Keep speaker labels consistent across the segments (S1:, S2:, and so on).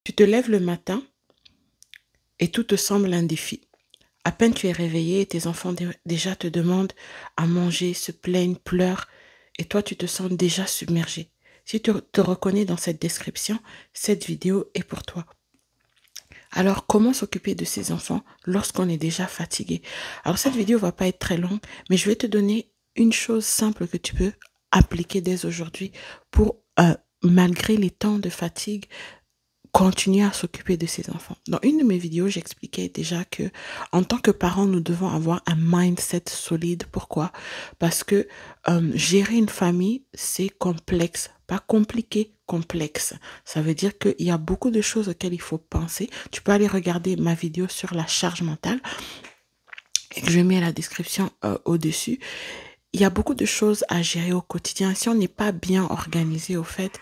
S1: Tu te lèves le matin et tout te semble un défi. À peine tu es réveillé et tes enfants déjà te demandent à manger, se plaignent, pleurent et toi tu te sens déjà submergé. Si tu te reconnais dans cette description, cette vidéo est pour toi. Alors comment s'occuper de ces enfants lorsqu'on est déjà fatigué? Alors cette vidéo va pas être très longue, mais je vais te donner une chose simple que tu peux appliquer dès aujourd'hui pour, malgré les temps de fatigue, continuer à s'occuper de ses enfants. Dans une de mes vidéos, j'expliquais déjà que en tant que parents, nous devons avoir un mindset solide. Pourquoi? Parce que gérer une famille, c'est complexe, pas compliqué, complexe. Ça veut dire qu'il y a beaucoup de choses auxquelles il faut penser. Tu peux aller regarder ma vidéo sur la charge mentale et que je mets la description au-dessus. Il y a beaucoup de choses à gérer au quotidien. Si on n'est pas bien organisé, au fait,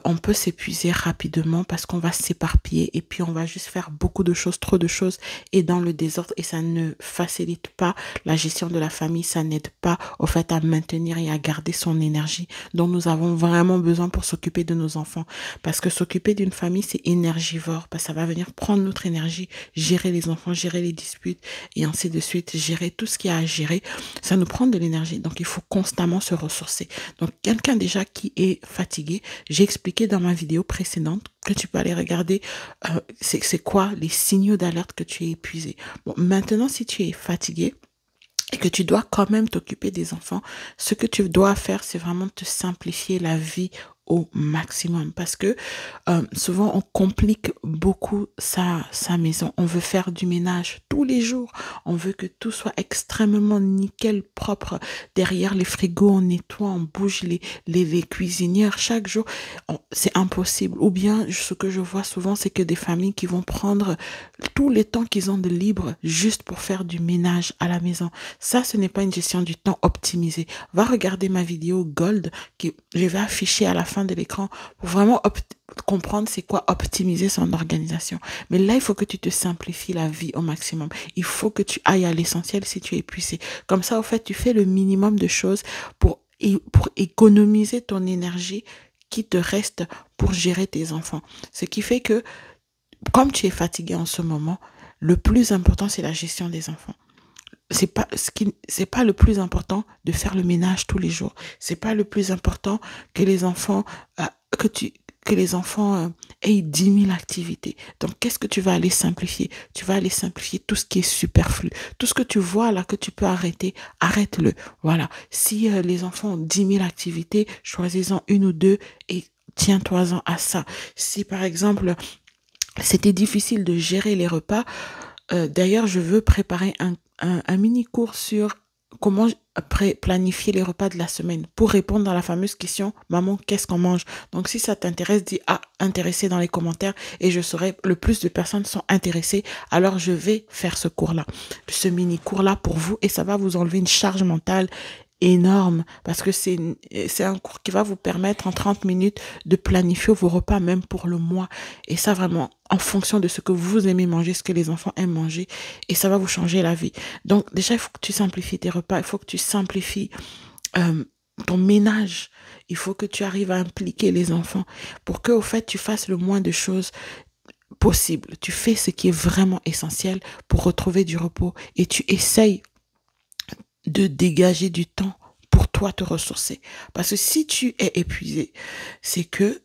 S1: on peut s'épuiser rapidement parce qu'on va s'éparpiller et puis on va juste faire beaucoup de choses, trop de choses et dans le désordre et ça ne facilite pas la gestion de la famille, ça n'aide pas au fait à maintenir et à garder son énergie dont nous avons vraiment besoin pour s'occuper de nos enfants. Parce que s'occuper d'une famille, c'est énergivore parce que ça va venir prendre notre énergie, gérer les enfants, gérer les disputes et ainsi de suite, gérer tout ce qu'il y a à gérer. Ça nous prend de l'énergie, donc il faut constamment se ressourcer. Donc quelqu'un déjà qui est fatigué, j'ai expliqué dans ma vidéo précédente que tu peux aller regarder c'est quoi les signaux d'alerte que tu es épuisé. Bon, maintenant si tu es fatigué et que tu dois quand même t'occuper des enfants, ce que tu dois faire, c'est vraiment te simplifier la vie au maximum parce que souvent on complique beaucoup sa maison. On veut faire du ménage tous les jours. On veut que tout soit extrêmement nickel, propre. Derrière les frigos, on nettoie, on bouge les cuisinières chaque jour. C'est impossible. Ou bien, ce que je vois souvent, c'est que des familles qui vont prendre tous les temps qu'ils ont de libre juste pour faire du ménage à la maison. Ça, ce n'est pas une gestion du temps optimisée. Va regarder ma vidéo Gold que je vais afficher à la fin de l'écran pour vraiment comprendre c'est quoi optimiser son organisation. Mais là, il faut que tu te simplifies la vie au maximum. Il faut que tu ailles à l'essentiel si tu es épuisé. Comme ça, au fait, tu fais le minimum de choses pour économiser ton énergie qui te reste pour gérer tes enfants. Ce qui fait que, comme tu es fatigué en ce moment, le plus important, c'est la gestion des enfants. C'est pas le plus important de faire le ménage tous les jours. C'est pas le plus important que les enfants euh, que tu que les enfants aient 10 000 activités. Donc, qu'est-ce que tu vas aller simplifier? Tu vas aller simplifier tout ce qui est superflu. Tout ce que tu vois là que tu peux arrêter, arrête-le. Voilà. Si les enfants ont 10 000 activités, choisis-en une ou deux et tiens-toi-en à ça. Si par exemple, c'était difficile de gérer les repas, d'ailleurs, je veux préparer un mini cours sur comment planifier les repas de la semaine pour répondre à la fameuse question, maman, qu'est-ce qu'on mange? Donc, si ça t'intéresse, dis intéressé dans les commentaires et je saurai le plus de personnes sont intéressées. Alors, je vais faire ce cours-là, ce mini cours-là pour vous et ça va vous enlever une charge mentale énorme parce que c'est un cours qui va vous permettre en 30 minutes de planifier vos repas même pour le mois et ça vraiment en fonction de ce que vous aimez manger, ce que les enfants aiment manger et ça va vous changer la vie. Donc déjà il faut que tu simplifies tes repas, il faut que tu simplifies euh, ton ménage, il faut que tu arrives à impliquer les enfants pour que au fait tu fasses le moins de choses possible. Tu fais ce qui est vraiment essentiel pour retrouver du repos et tu essayes de dégager du temps pour toi te ressourcer. Parce que si tu es épuisé, c'est que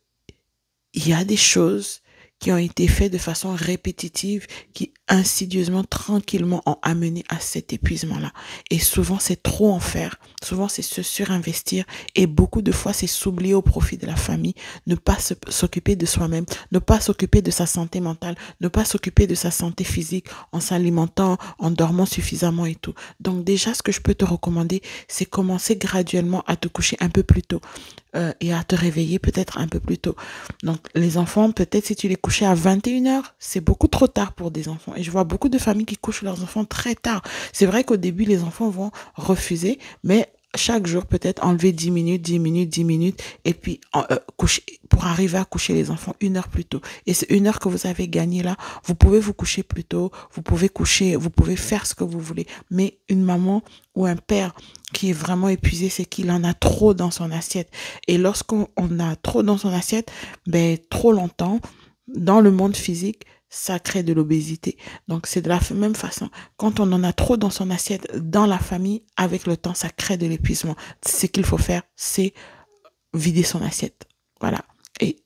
S1: il y a des choses qui ont été faites de façon répétitive, qui insidieusement, tranquillement ont amené à cet épuisement-là. Et souvent, c'est trop en faire. Souvent, c'est se surinvestir. Et beaucoup de fois, c'est s'oublier au profit de la famille, ne pas s'occuper de soi-même, ne pas s'occuper de sa santé mentale, ne pas s'occuper de sa santé physique en s'alimentant, en dormant suffisamment et tout. Donc déjà, ce que je peux te recommander, c'est commencer graduellement à te coucher un peu plus tôt et à te réveiller peut-être un peu plus tôt. Donc, les enfants, peut-être si tu les couchais à 21h, c'est beaucoup trop tard pour des enfants. Et je vois beaucoup de familles qui couchent leurs enfants très tard. C'est vrai qu'au début, les enfants vont refuser, mais chaque jour, peut-être enlever 10 minutes, 10 minutes, 10 minutes, et puis coucher, pour arriver à coucher les enfants 1 heure plus tôt. Et c'est 1 heure que vous avez gagné là. Vous pouvez vous coucher plus tôt, vous pouvez faire ce que vous voulez. Mais une maman ou un père qui est vraiment épuisé, c'est qu'il en a trop dans son assiette. Et lorsqu'on a trop dans son assiette, ben, trop longtemps, dans le monde physique, ça crée de l'obésité. Donc, c'est de la même façon. Quand on en a trop dans son assiette, dans la famille, avec le temps, ça crée de l'épuisement. Ce qu'il faut faire, c'est vider son assiette. Voilà. Et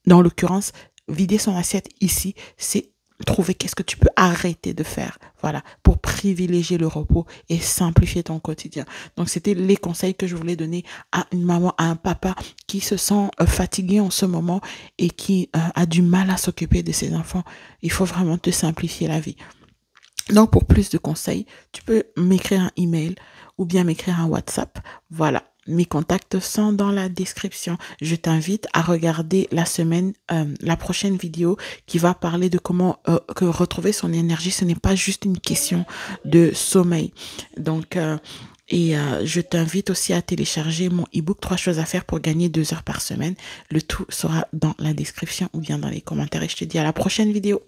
S1: dans l'occurrence, vider son assiette ici, c'est trouver qu'est-ce que tu peux arrêter de faire. Voilà. Pour privilégier le repos et simplifier ton quotidien. Donc, c'était les conseils que je voulais donner à une maman, à un papa qui se sent fatigué en ce moment et qui a du mal à s'occuper de ses enfants. Il faut vraiment te simplifier la vie. Donc, pour plus de conseils, tu peux m'écrire un email ou bien m'écrire un WhatsApp. Voilà. Mes contacts sont dans la description. Je t'invite à regarder la prochaine vidéo qui va parler de comment que retrouver son énergie. Ce n'est pas juste une question de sommeil. Donc, je t'invite aussi à télécharger mon e-book 3 choses à faire pour gagner 2 heures par semaine. Le tout sera dans la description ou bien dans les commentaires. Et je te dis à la prochaine vidéo.